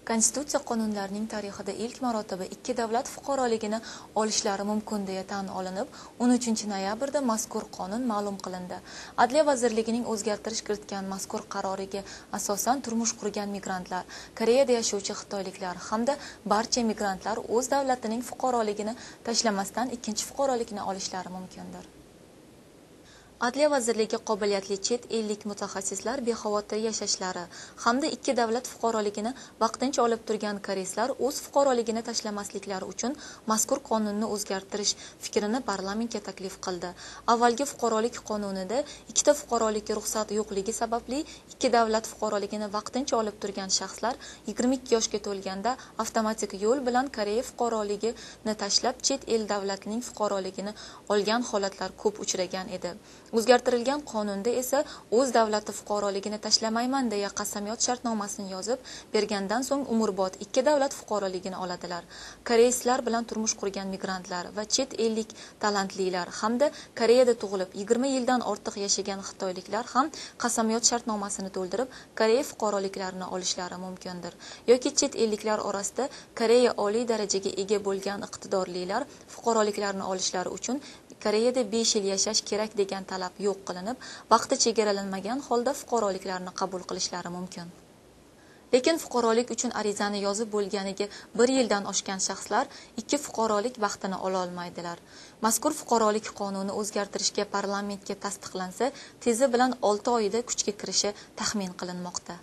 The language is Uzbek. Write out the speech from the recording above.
Konstitutsiya qonunlarining tarixida ilk marotaba ikki davlat fuqaroligini olishlari mumkin deya tan olinib, 13 noyabrda mazkur qonun ma'lum qilindi. Adliya vazirligining o'zgartirish kiritgan mazkur qaroriga asosan turmush qurgan migrantlar, Koreyada yashovchi xitoyliklar hamda barcha migrantlar o'z davlatining fuqaroligini tashlamasdan ikkinchi fuqarolikni olishlari mumkindir. Adliya vazirligi qobiliyatli chet ellik mutaxassislar bexavotir yashashlari hamda ikki davlat fuqaroligini vaqtincha olib turgan koreyslar o'z fuqaroligini tashlamasliklari uchun mazkur qonunni o'zgartirish fikrini parlamentga taklif qildi. Avvalgi fuqarolik qonunida ikkita fuqarolikka ruxsat yo'qligi sababli ikki davlat fuqaroligini vaqtincha olib turgan shaxslar 22 yoshga to'lganda avtomatik yo'l bilan Koreya fuqaroligini tashlab chet el davlatining fuqaroligini olgan holatlar ko'p uchragan edi. O'zgartirilgan qonunda esa o'z davlati fuqaroligini tashlamayman deya qasamyod shartnomasini yozib bergandan so'ng umrbod ikki davlat fuqaroligini oladilar. Koreyslar bilan turmush qurgan migrantlar va chet ellik talantlilar hamda Koreyada tug'ilib 20 yildan ortiq yashagan xitoyliklar ham qasamyod shartnomasini to'ldirib Koreya fuqaroliklarini olishlari mumkindir. Yoki chet elliklar orasida Koreya oliy darajaga ega bo'lgan iqtidorlilar fuqaroliklarni olishlari uchun Koreyada 5 yil yashash kerak degan talab yo'q qilinib, vaqti chegaralanmagan holda fuqaroliklarni qabul qilishlari mumkin. Lekin fuqarolik uchun arizani yozib bo'lganiga 1 yildan oshgan shaxslar ikki fuqarolik vaqtini ola olmaydilar. Mazkur fuqarolik qonuni o'zgartirishga parlamentga tasdiqlansa, tezi bilan 6 oyda kuchga kirishi taxmin qilinmoqda.